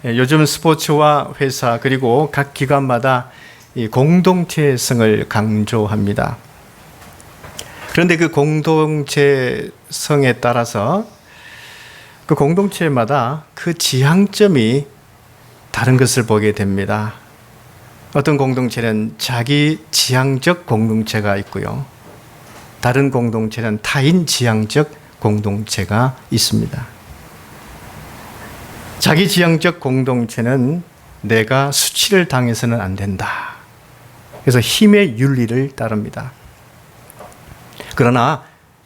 요즘 스포츠와 회사 그리고 각 기관마다 이 공동체성을 강조합니다. 그런데 그 공동체성에 따라서 그 공동체마다 그 지향점이 다른 것을 보게 됩니다. 어떤 공동체는 자기 지향적 공동체가 있고요. 다른 공동체는 타인 지향적 공동체가 있습니다. 자기 지향적 공동체는 내가 수치를 당해서는 안 된다. 그래서 힘의 윤리를 따릅니다. 그러나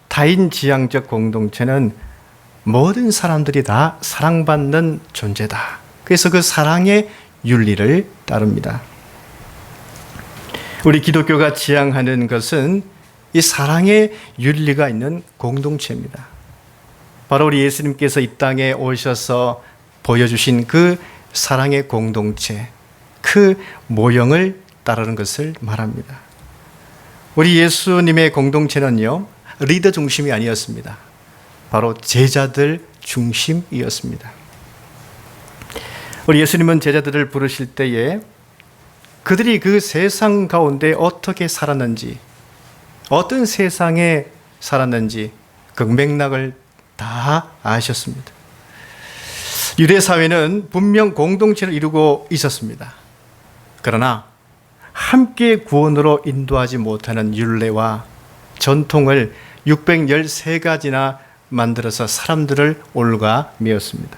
타인 지향적 공동체는 모든 사람들이 다 사랑받는 존재다. 그래서 그 사랑의 윤리를 따릅니다. 우리 기독교가 지향하는 것은 이 사랑의 윤리가 있는 공동체입니다. 바로 우리 예수님께서 이 땅에 오셔서 보여주신 그 사랑의 공동체, 그 모형을 따르는 것을 말합니다. 우리 예수님의 공동체는요, 리더 중심이 아니었습니다. 바로 제자들 중심이었습니다. 우리 예수님은 제자들을 부르실 때에 그들이 그 세상 가운데 어떻게 살았는지, 어떤 세상에 살았는지 그 맥락을 다 아셨습니다. 유대 사회는 분명 공동체를 이루고 있었습니다. 그러나 함께 구원으로 인도하지 못하는 율례와 전통을 613가지나 만들어서 사람들을 올가매었습니다.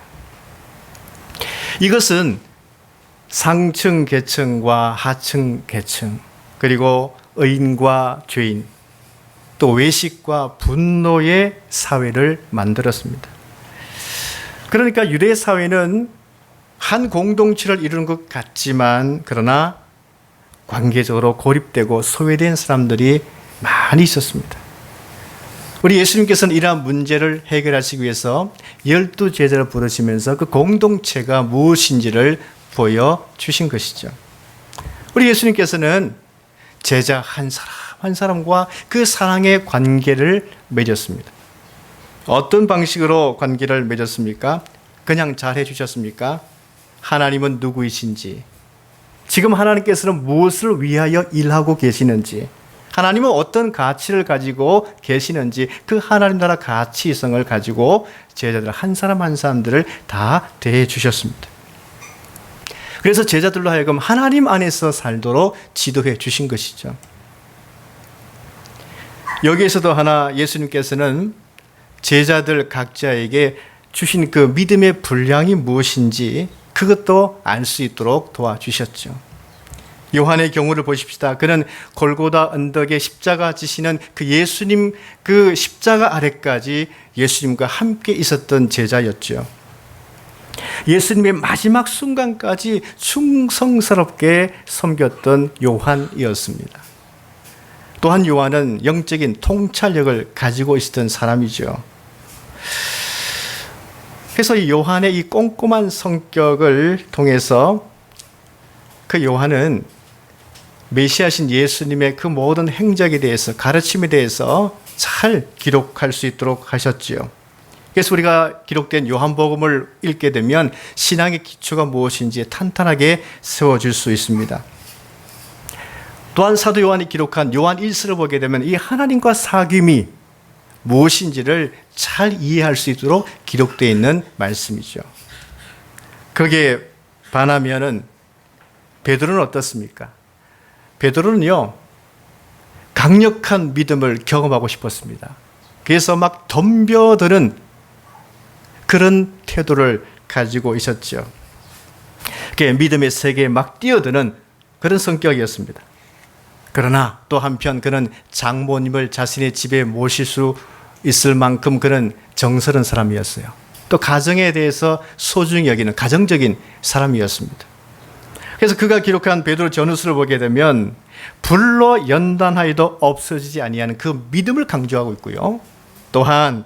이것은 상층 계층과 하층 계층, 그리고 의인과 죄인, 또 외식과 분노의 사회를 만들었습니다. 그러니까 유대 사회는 한 공동체를 이루는 것 같지만 그러나 관계적으로 고립되고 소외된 사람들이 많이 있었습니다. 우리 예수님께서는 이러한 문제를 해결하시기 위해서 12 제자를 부르시면서 그 공동체가 무엇인지를 보여주신 것이죠. 우리 예수님께서는 제자 한 사람 한 사람과 그 사랑의 관계를 맺었습니다. 어떤 방식으로 관계를 맺었습니까? 그냥 잘 해주셨습니까? 하나님은 누구이신지, 지금 하나님께서는 무엇을 위하여 일하고 계시는지, 하나님은 어떤 가치를 가지고 계시는지 그 하나님 나라 가치성을 가지고 제자들 한 사람 한 사람들을 다 대해 주셨습니다. 그래서 제자들로 하여금 하나님 안에서 살도록 지도해 주신 것이죠. 여기에서도 하나 예수님께서는 제자들 각자에게 주신 그 믿음의 분량이 무엇인지 그것도 알 수 있도록 도와주셨죠. 요한의 경우를 보십시다. 그는 골고다 언덕에 십자가 지시는 그 예수님 그 십자가 아래까지 예수님과 함께 있었던 제자였죠. 예수님의 마지막 순간까지 충성스럽게 섬겼던 요한이었습니다. 또한 요한은 영적인 통찰력을 가지고 있었던 사람이죠. 그래서 이 요한의 이 꼼꼼한 성격을 통해서 그 요한은 메시아신 예수님의 그 모든 행적에 대해서, 가르침에 대해서 잘 기록할 수 있도록 하셨지요. 그래서 우리가 기록된 요한복음을 읽게 되면 신앙의 기초가 무엇인지 탄탄하게 세워질 수 있습니다. 또한 사도 요한이 기록한 요한 1서를 보게 되면 이 하나님과 사귐이 무엇인지를 잘 이해할 수 있도록 기록되어 있는 말씀이죠. 거기에 반하면은 베드로는 어떻습니까? 베드로는요, 강력한 믿음을 경험하고 싶었습니다. 그래서 막 덤벼드는 그런 태도를 가지고 있었죠. 믿음의 세계에 막 뛰어드는 그런 성격이었습니다. 그러나 또 한편 그는 장모님을 자신의 집에 모실 수 있을 만큼 그는 정스러운 사람이었어요. 또 가정에 대해서 소중히 여기는 가정적인 사람이었습니다. 그래서 그가 기록한 베드로 전후서를 보게 되면 불로 연단하여도 없어지지 아니하는 그 믿음을 강조하고 있고요. 또한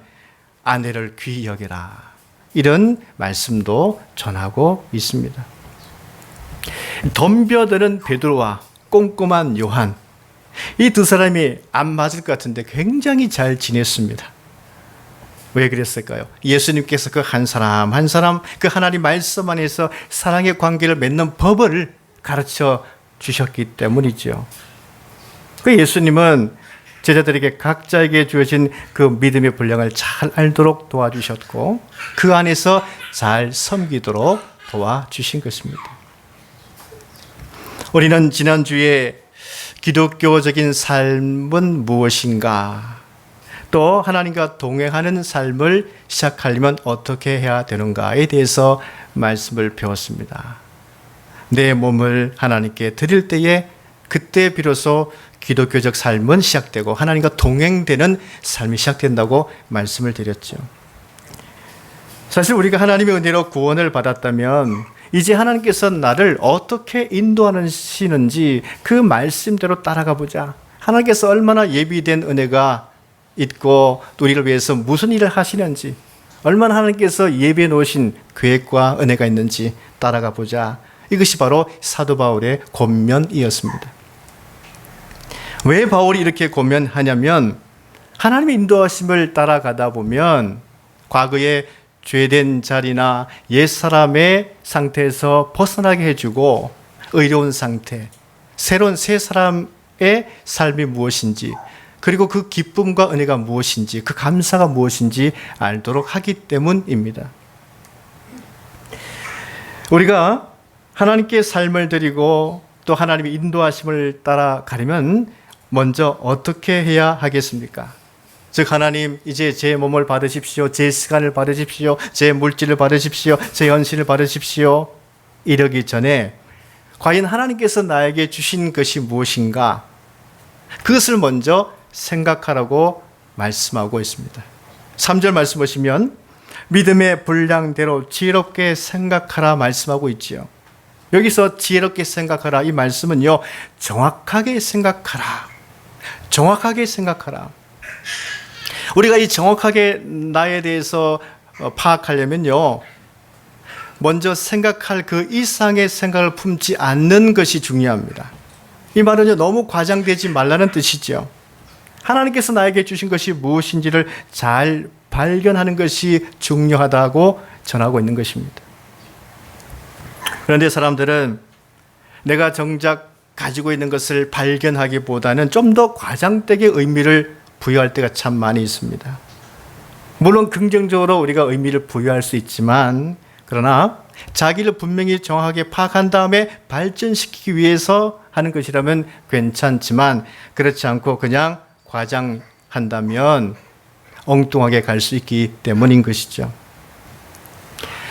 아내를 귀히 여겨라, 이런 말씀도 전하고 있습니다. 덤벼드는 베드로와 꼼꼼한 요한, 이 두 사람이 안 맞을 것 같은데 굉장히 잘 지냈습니다. 왜 그랬을까요? 예수님께서 그 한 사람 한 사람 그 하나님 말씀 안에서 사랑의 관계를 맺는 법을 가르쳐 주셨기 때문이죠. 그 예수님은 제자들에게 각자에게 주어진 그 믿음의 분량을 잘 알도록 도와주셨고 그 안에서 잘 섬기도록 도와주신 것입니다. 우리는 지난주에 기독교적인 삶은 무엇인가, 또 하나님과 동행하는 삶을 시작하려면 어떻게 해야 되는가에 대해서 말씀을 배웠습니다. 내 몸을 하나님께 드릴 때에 그때 비로소 기독교적 삶은 시작되고 하나님과 동행되는 삶이 시작된다고 말씀을 드렸죠. 사실 우리가 하나님의 은혜로 구원을 받았다면 이제 하나님께서 나를 어떻게 인도하시는지 그 말씀대로 따라가 보자. 하나님께서 얼마나 예비된 은혜가 있고 또 우리를 위해서 무슨 일을 하시는지, 얼마나 하나님께서 예비해 놓으신 계획과 은혜가 있는지 따라가 보자. 이것이 바로 사도 바울의 권면이었습니다. 왜 바울이 이렇게 권면하냐면 하나님의 인도하심을 따라가다 보면 과거에 죄된 자리나 옛사람의 상태에서 벗어나게 해주고 의로운 상태, 새로운 새 사람의 삶이 무엇인지, 그리고 그 기쁨과 은혜가 무엇인지, 그 감사가 무엇인지 알도록 하기 때문입니다. 우리가 하나님께 삶을 드리고 또 하나님의 인도하심을 따라가려면 먼저 어떻게 해야 하겠습니까? 즉 하나님, 이제 제 몸을 받으십시오. 제 시간을 받으십시오. 제 물질을 받으십시오. 제 현실을 받으십시오. 이러기 전에 과연 하나님께서 나에게 주신 것이 무엇인가? 그것을 먼저 생각하라고 말씀하고 있습니다. 3절 말씀 보시면 믿음의 분량대로 지혜롭게 생각하라 말씀하고 있지요. 여기서 지혜롭게 생각하라 이 말씀은요, 정확하게 생각하라. 정확하게 생각하라. 우리가 이 정확하게 나에 대해서 파악하려면요, 먼저 생각할 그 이상의 생각을 품지 않는 것이 중요합니다. 이 말은요, 너무 과장되지 말라는 뜻이죠. 하나님께서 나에게 주신 것이 무엇인지를 잘 발견하는 것이 중요하다고 전하고 있는 것입니다. 그런데 사람들은 내가 정작 가지고 있는 것을 발견하기보다는 좀 더 과장되게 의미를 부여할 때가 참 많이 있습니다. 물론 긍정적으로 우리가 의미를 부여할 수 있지만, 그러나 자기를 분명히 정확하게 파악한 다음에 발전시키기 위해서 하는 것이라면 괜찮지만, 그렇지 않고 그냥 과장한다면 엉뚱하게 갈 수 있기 때문인 것이죠.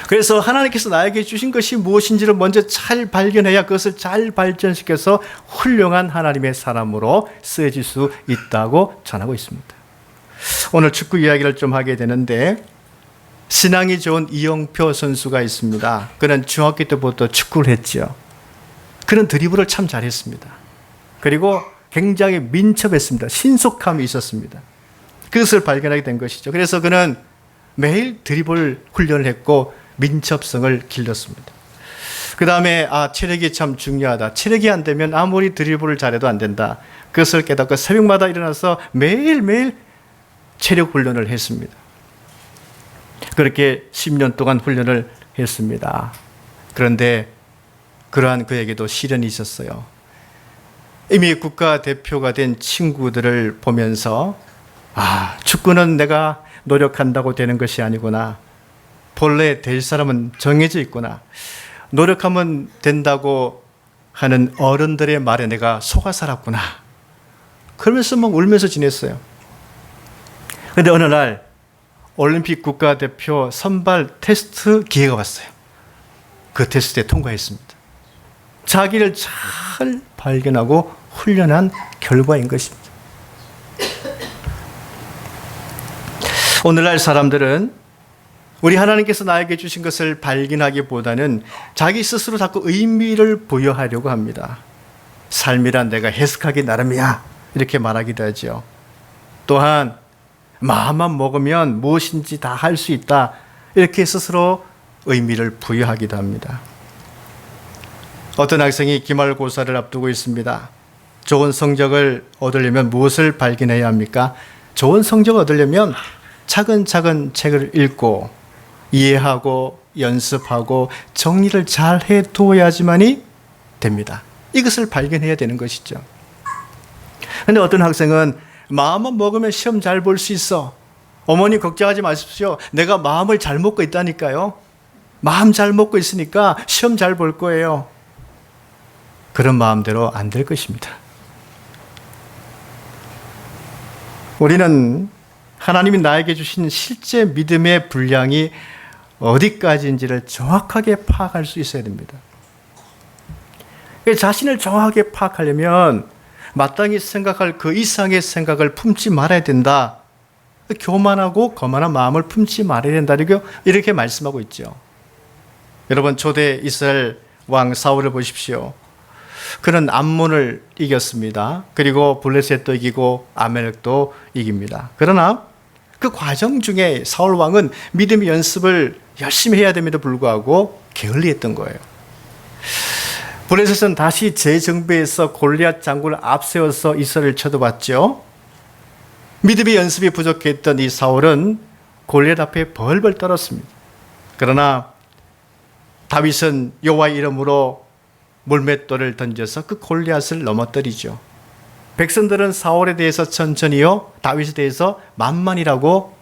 그래서 하나님께서 나에게 주신 것이 무엇인지를 먼저 잘 발견해야 그것을 잘 발전시켜서 훌륭한 하나님의 사람으로 쓰여질 수 있다고 전하고 있습니다. 오늘 축구 이야기를 좀 하게 되는데, 신앙이 좋은 이영표 선수가 있습니다. 그는 중학교 때부터 축구를 했죠. 그는 드리블을 참 잘했습니다. 그리고 굉장히 민첩했습니다. 신속함이 있었습니다. 그것을 발견하게 된 것이죠. 그래서 그는 매일 드리블 훈련을 했고 민첩성을 길렀습니다. 그 다음에 체력이 참 중요하다. 체력이 안 되면 아무리 드리블을 잘해도 안 된다. 그것을 깨닫고 새벽마다 일어나서 매일매일 체력 훈련을 했습니다. 그렇게 10년 동안 훈련을 했습니다. 그런데 그러한 그에게도 시련이 있었어요. 이미 국가대표가 된 친구들을 보면서 축구는 내가 노력한다고 되는 것이 아니구나. 본래 될 사람은 정해져 있구나. 노력하면 된다고 하는 어른들의 말에 내가 속아 살았구나. 그러면서 막 울면서 지냈어요. 그런데 어느 날 올림픽 국가대표 선발 테스트 기회가 왔어요. 그 테스트에 통과했습니다. 자기를 잘 발견하고 훈련한 결과인 것입니다. 오늘날 사람들은 우리 하나님께서 나에게 주신 것을 발견하기보다는 자기 스스로 자꾸 의미를 부여하려고 합니다. 삶이란 내가 해석하기 나름이야, 이렇게 말하기도 하죠. 또한 마음만 먹으면 무엇인지 다 할 수 있다, 이렇게 스스로 의미를 부여하기도 합니다. 어떤 학생이 기말고사를 앞두고 있습니다. 좋은 성적을 얻으려면 무엇을 발견해야 합니까? 좋은 성적을 얻으려면 차근차근 책을 읽고 이해하고 연습하고 정리를 잘 해두어야지만이 됩니다. 이것을 발견해야 되는 것이죠. 그런데 어떤 학생은 마음만 먹으면 시험 잘 볼 수 있어. 어머니 걱정하지 마십시오. 내가 마음을 잘 먹고 있다니까요. 마음 잘 먹고 있으니까 시험 잘 볼 거예요. 그런 마음대로 안 될 것입니다. 우리는 하나님이 나에게 주신 실제 믿음의 분량이 어디까지인지를 정확하게 파악할 수 있어야 됩니다. 자신을 정확하게 파악하려면 마땅히 생각할 그 이상의 생각을 품지 말아야 된다. 교만하고 거만한 마음을 품지 말아야 된다. 이렇게 말씀하고 있죠. 여러분, 초대 이스라엘 왕 사울을 보십시오. 그는 암몬을 이겼습니다. 그리고 블레셋도 이기고 아멜렉도 이깁니다. 그러나 그 과정 중에 사울 왕은 믿음의 연습을 열심히 해야 됨에도 불구하고 게을리했던 거예요. 블레셋은 다시 재정비해서 골리앗 장군을 앞세워서 이스라엘을 쳐들어왔죠. 믿음의 연습이 부족했던 이 사울은 골리앗 앞에 벌벌 떨었습니다. 그러나 다윗은 여호와의 이름으로 물맷돌을 던져서 그 골리앗을 넘어뜨리죠. 백성들은 사울에 대해서 천천히요, 다윗에 대해서 만만이라고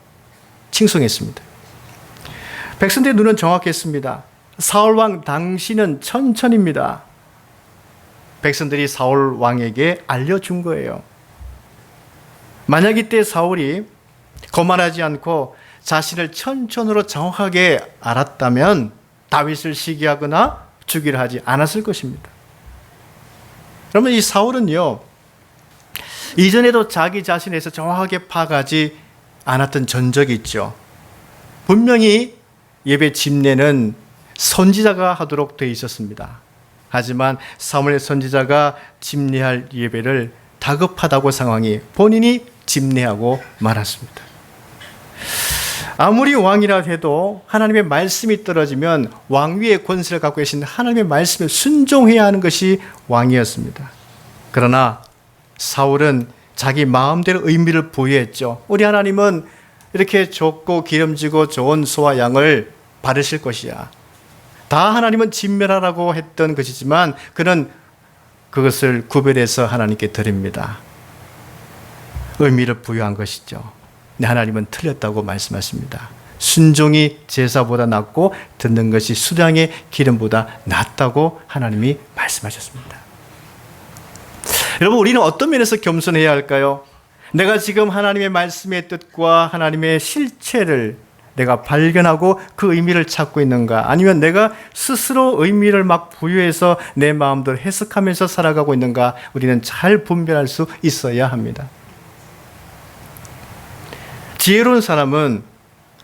칭송했습니다. 백성들의 눈은 정확했습니다. 사울 왕 당신은 천천입니다. 백성들이 사울 왕에게 알려준 거예요. 만약 이때 사울이 거만하지 않고 자신을 천천으로 정확하게 알았다면 다윗을 시기하거나 죽이려 하지 않았을 것입니다. 그러면 이 사울은요, 이전에도 자기 자신에서 정확하게 파악하지 않았던 전적이 있죠. 분명히 예배 집례는 선지자가 하도록 되어 있었습니다. 하지만 사무엘 선지자가 집례할 예배를 다급하다고 상황이 본인이 집례하고 말았습니다. 아무리 왕이라 해도 하나님의 말씀이 떨어지면 왕위의 권세를 갖고 계신 하나님의 말씀에 순종해야 하는 것이 왕이었습니다. 그러나 사울은 자기 마음대로 의미를 부여했죠. 우리 하나님은 이렇게 좋고 기름지고 좋은 소와 양을 바르실 것이야. 다 하나님은 진멸하라고 했던 것이지만 그는 그것을 구별해서 하나님께 드립니다. 의미를 부여한 것이죠. 하나님은 틀렸다고 말씀하십니다. 순종이 제사보다 낫고 듣는 것이 수량의 기름보다 낫다고 하나님이 말씀하셨습니다. 여러분, 우리는 어떤 면에서 겸손해야 할까요? 내가 지금 하나님의 말씀의 뜻과 하나님의 실체를 내가 발견하고 그 의미를 찾고 있는가? 아니면 내가 스스로 의미를 막 부여해서 내 마음대로 해석하면서 살아가고 있는가? 우리는 잘 분별할 수 있어야 합니다. 지혜로운 사람은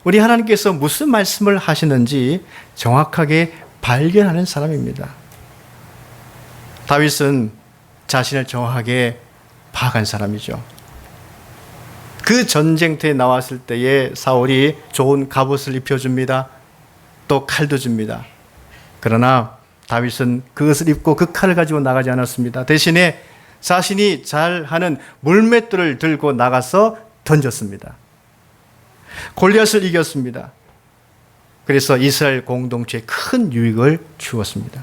우리 하나님께서 무슨 말씀을 하시는지 정확하게 발견하는 사람입니다. 다윗은 자신을 정확하게 파악한 사람이죠. 그 전쟁터에 나왔을 때에 사울이 좋은 갑옷을 입혀줍니다. 또 칼도 줍니다. 그러나 다윗은 그것을 입고 그 칼을 가지고 나가지 않았습니다. 대신에 자신이 잘하는 물맷돌을 들고 나가서 던졌습니다. 골리앗을 이겼습니다. 그래서 이스라엘 공동체에 큰 유익을 주었습니다.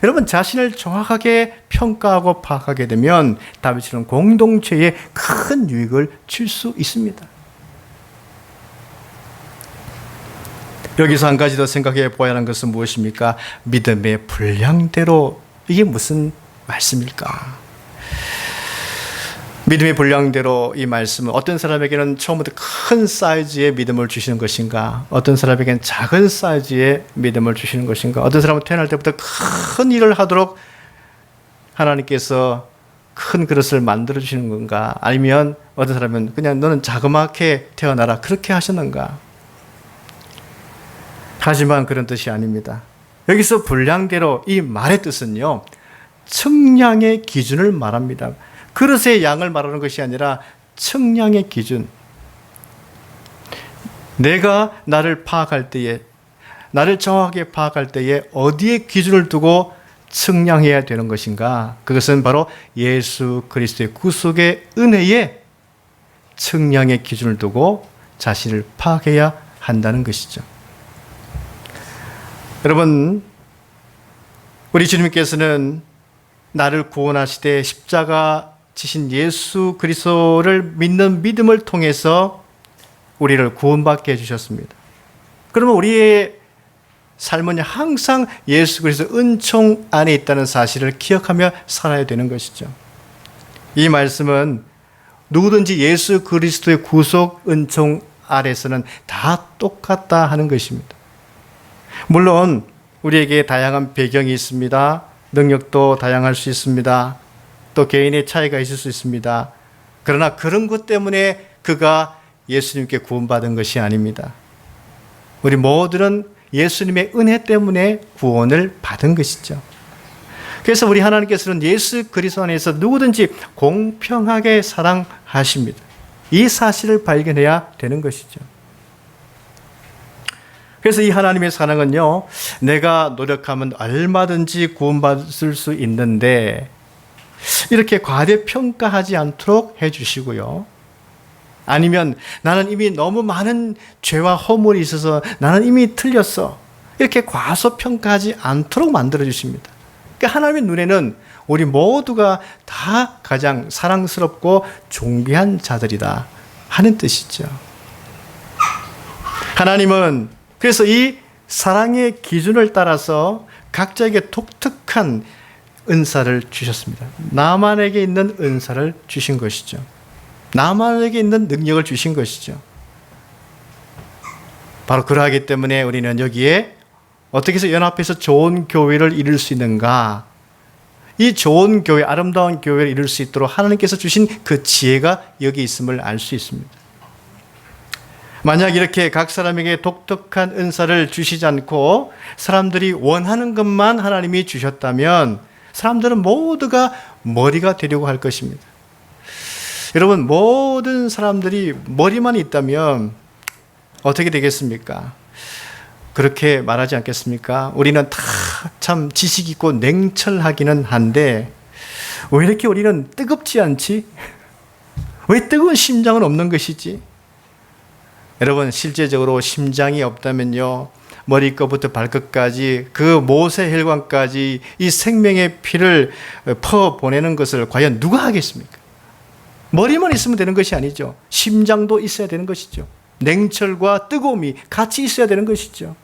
여러분, 자신을 정확하게 평가하고 파악하게 되면 다윗은 공동체에 큰 유익을 줄 수 있습니다. 여기서 한 가지 더 생각해 보아야 하는 것은 무엇입니까? 믿음의 분량대로, 이게 무슨 말씀일까? 믿음의 분량대로 이 말씀은 어떤 사람에게는 처음부터 큰 사이즈의 믿음을 주시는 것인가? 어떤 사람에게는 작은 사이즈의 믿음을 주시는 것인가? 어떤 사람은 태어날 때부터 큰 일을 하도록 하나님께서 큰 그릇을 만들어 주시는 건가? 아니면 어떤 사람은 그냥 너는 자그맣게 태어나라, 그렇게 하셨는가? 하지만 그런 뜻이 아닙니다. 여기서 분량대로, 이 말의 뜻은요, 측량의 기준을 말합니다. 그릇의 양을 말하는 것이 아니라 측량의 기준. 내가 나를 파악할 때에, 나를 정확하게 파악할 때에 어디에 기준을 두고 측량해야 되는 것인가? 그것은 바로 예수 그리스도의 구속의 은혜에 측량의 기준을 두고 자신을 파악해야 한다는 것이죠. 여러분, 우리 주님께서는 나를 구원하시되 십자가 지신 예수 그리스도를 믿는 믿음을 통해서 우리를 구원받게 해주셨습니다. 그러면 우리의 삶은 항상 예수 그리스도 은총 안에 있다는 사실을 기억하며 살아야 되는 것이죠. 이 말씀은 누구든지 예수 그리스도의 구속 은총 아래서는 다 똑같다 하는 것입니다. 물론 우리에게 다양한 배경이 있습니다. 능력도 다양할 수 있습니다. 또 개인의 차이가 있을 수 있습니다. 그러나 그런 것 때문에 그가 예수님께 구원받은 것이 아닙니다. 우리 모두는 예수님의 은혜 때문에 구원을 받은 것이죠. 그래서 우리 하나님께서는 예수 그리스도 안에서 누구든지 공평하게 사랑하십니다. 이 사실을 발견해야 되는 것이죠. 그래서 이 하나님의 사랑은요, 내가 노력하면 얼마든지 구원받을 수 있는데 이렇게 과대평가하지 않도록 해주시고요. 아니면 나는 이미 너무 많은 죄와 허물이 있어서 나는 이미 틀렸어, 이렇게 과소평가하지 않도록 만들어주십니다. 그러니까 하나님의 눈에는 우리 모두가 다 가장 사랑스럽고 존귀한 자들이다 하는 뜻이죠. 하나님은 그래서 이 사랑의 기준을 따라서 각자에게 독특한 은사를 주셨습니다. 나만에게 있는 은사를 주신 것이죠. 나만에게 있는 능력을 주신 것이죠. 바로 그러하기 때문에 우리는 여기에 어떻게 해서 연합해서 좋은 교회를 이룰 수 있는가? 이 좋은 교회, 아름다운 교회를 이룰 수 있도록 하나님께서 주신 그 지혜가 여기 있음을 알 수 있습니다. 만약 이렇게 각 사람에게 독특한 은사를 주시지 않고 사람들이 원하는 것만 하나님이 주셨다면 사람들은 모두가 머리가 되려고 할 것입니다. 여러분, 모든 사람들이 머리만 있다면 어떻게 되겠습니까? 그렇게 말하지 않겠습니까? 우리는 다 참 지식 있고 냉철하기는 한데 왜 이렇게 우리는 뜨겁지 않지? 왜 뜨거운 심장은 없는 것이지? 여러분, 실제적으로 심장이 없다면요, 머리끝부터 발끝까지 그 모세 혈관까지 이 생명의 피를 퍼보내는 것을 과연 누가 하겠습니까? 머리만 있으면 되는 것이 아니죠. 심장도 있어야 되는 것이죠. 냉철과 뜨거움이 같이 있어야 되는 것이죠.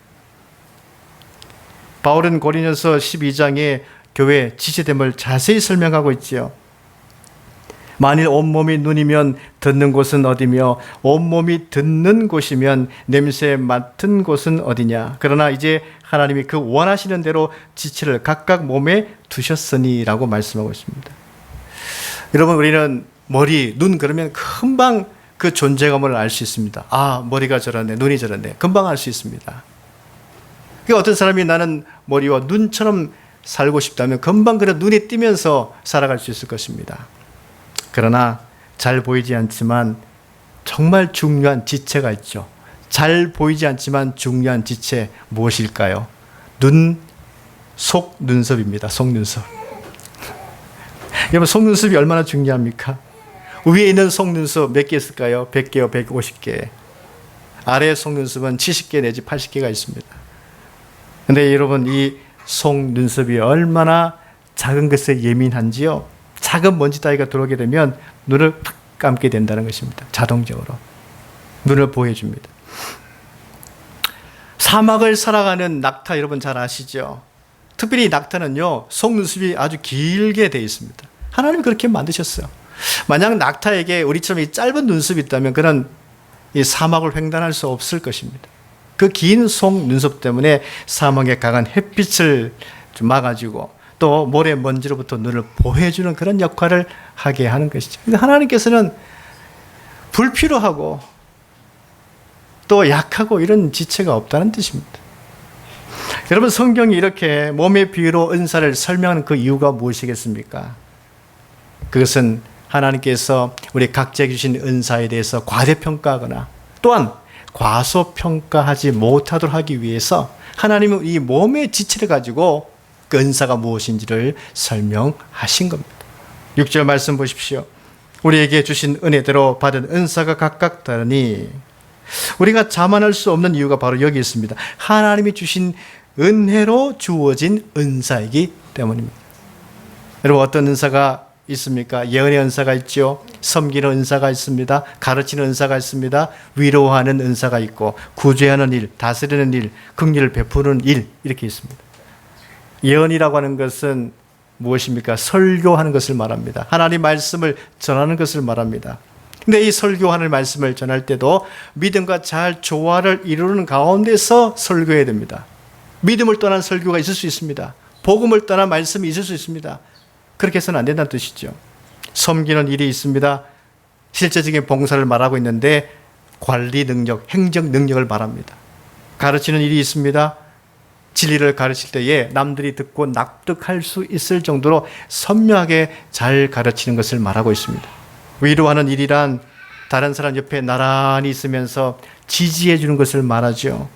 바울은 고린도서 12장에 교회 지체됨을 자세히 설명하고 있지요. 만일 온몸이 눈이면 듣는 곳은 어디며 온몸이 듣는 곳이면 냄새 맡은 곳은 어디냐. 그러나 이제 하나님이 그 원하시는 대로 지체를 각각 몸에 두셨으니 라고 말씀하고 있습니다. 여러분, 우리는 머리, 눈 그러면 금방 그 존재감을 알 수 있습니다. 아, 머리가 저러네, 눈이 저러네, 금방 알 수 있습니다. 그러니까 어떤 사람이 나는 머리와 눈처럼 살고 싶다면 금방 그래 눈이 띄면서 살아갈 수 있을 것입니다. 그러나 잘 보이지 않지만 정말 중요한 지체가 있죠. 잘 보이지 않지만 중요한 지체 무엇일까요? 속눈썹입니다. 속눈썹. 여러분, 속눈썹이 얼마나 중요합니까? 위에 있는 속눈썹 몇 개 있을까요? 100개요, 150개. 아래 속눈썹은 70개 내지 80개가 있습니다. 근데 여러분, 이 속눈썹이 얼마나 작은 것에 예민한지요. 작은 먼지 따위가 들어오게 되면 눈을 탁 감게 된다는 것입니다. 자동적으로. 눈을 보호해줍니다. 사막을 살아가는 낙타 여러분 잘 아시죠? 특별히 낙타는요, 속눈썹이 아주 길게 되어 있습니다. 하나님 그렇게 만드셨어요. 만약 낙타에게 우리처럼 이 짧은 눈썹이 있다면 그는 이 사막을 횡단할 수 없을 것입니다. 그 긴 속눈썹 때문에 사막에 강한 햇빛을 좀 막아주고 또 모래 먼지로부터 눈을 보호해주는 그런 역할을 하게 하는 것이죠. 근데 하나님께서는 불필요하고 또 약하고 이런 지체가 없다는 뜻입니다. 여러분, 성경이 이렇게 몸의 비유로 은사를 설명하는 그 이유가 무엇이겠습니까? 그것은 하나님께서 우리 각자에게 주신 은사에 대해서 과대평가하거나 또한 과소평가하지 못하도록 하기 위해서 하나님은 이 몸의 지체를 가지고 그 은사가 무엇인지를 설명하신 겁니다. 6절 말씀 보십시오. 우리에게 주신 은혜대로 받은 은사가 각각 다르니 우리가 자만할 수 없는 이유가 바로 여기 있습니다. 하나님이 주신 은혜로 주어진 은사이기 때문입니다. 여러분, 어떤 은사가 있습니까? 예언의 은사가 있죠. 섬기는 은사가 있습니다. 가르치는 은사가 있습니다. 위로하는 은사가 있고, 구제하는 일, 다스리는 일, 긍휼을 베푸는 일, 이렇게 있습니다. 예언이라고 하는 것은 무엇입니까? 설교하는 것을 말합니다. 하나님 말씀을 전하는 것을 말합니다. 근데 이 설교하는 말씀을 전할 때도 믿음과 잘 조화를 이루는 가운데서 설교해야 됩니다. 믿음을 떠난 설교가 있을 수 있습니다. 복음을 떠난 말씀이 있을 수 있습니다. 그렇게 해서는 안 된다는 뜻이죠. 섬기는 일이 있습니다. 실제적인 봉사를 말하고 있는데 관리 능력, 행정 능력을 말합니다. 가르치는 일이 있습니다. 진리를 가르칠 때에 남들이 듣고 납득할 수 있을 정도로 선명하게 잘 가르치는 것을 말하고 있습니다. 위로하는 일이란 다른 사람 옆에 나란히 있으면서 지지해 주는 것을 말하죠.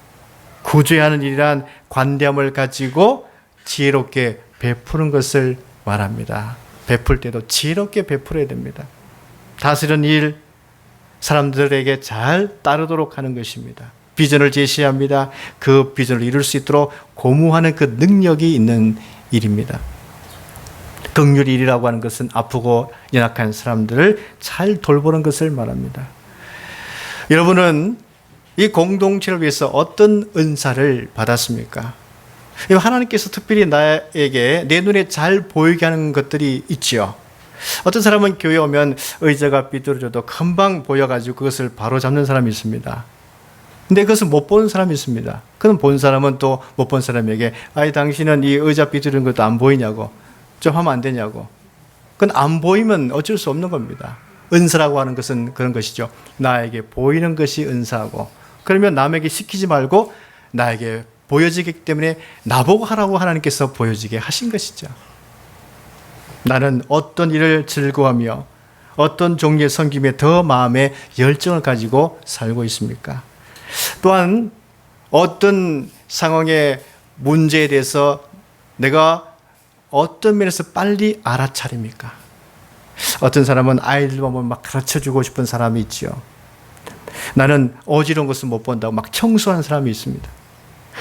구제하는 일이란 관대함을 가지고 지혜롭게 베푸는 것을 말합니다. 베풀 때도 지혜롭게 베풀어야 됩니다. 다스리는 일, 사람들에게 잘 따르도록 하는 것입니다. 비전을 제시합니다. 그 비전을 이룰 수 있도록 고무하는 그 능력이 있는 일입니다. 긍휼 일이라고 하는 것은 아프고 연약한 사람들을 잘 돌보는 것을 말합니다. 여러분은 이 공동체를 위해서 어떤 은사를 받았습니까? 하나님께서 특별히 나에게 내 눈에 잘 보이게 하는 것들이 있지요. 어떤 사람은 교회 오면 의자가 삐뚤어져도 금방 보여가지고 그것을 바로 잡는 사람이 있습니다. 근데 그것을 못 보는 사람이 있습니다. 그럼 본 사람은 또 못 본 사람에게 아이 당신은 이 의자 삐뚤어진 것도 안 보이냐고, 좀 하면 안 되냐고. 그건 안 보이면 어쩔 수 없는 겁니다. 은사라고 하는 것은 그런 것이죠. 나에게 보이는 것이 은사고, 그러면 남에게 시키지 말고 나에게 보여지기 때문에 나보고 하라고 하나님께서 보여지게 하신 것이죠. 나는 어떤 일을 즐거워하며 어떤 종류의 섬김에 더 마음의 열정을 가지고 살고 있습니까? 또한 어떤 상황의 문제에 대해서 내가 어떤 면에서 빨리 알아차립니까? 어떤 사람은 아이들 보면 막 가르쳐주고 싶은 사람이 있죠. 나는 어지러운 것을 못 본다고 막 청소하는 사람이 있습니다.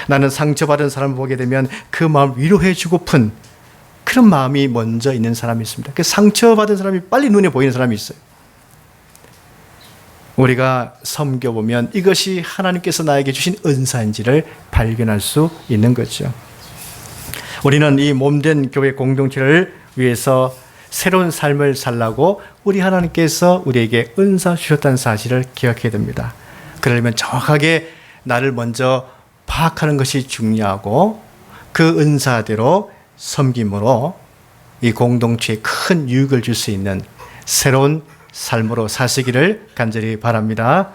나는 상처받은 사람을 보게 되면 그 마음을 위로해주고픈 그런 마음이 먼저 있는 사람이 있습니다. 그 상처받은 사람이 빨리 눈에 보이는 사람이 있어요. 우리가 섬겨보면 이것이 하나님께서 나에게 주신 은사인지를 발견할 수 있는 거죠. 우리는 이 몸된 교회 공동체를 위해서 새로운 삶을 살라고 우리 하나님께서 우리에게 은사 주셨다는 사실을 기억해야 됩니다. 그러려면 정확하게 나를 먼저 파악하는 것이 중요하고 그 은사대로 섬김으로 이 공동체에 큰 유익을 줄 수 있는 새로운 삶으로 사시기를 간절히 바랍니다.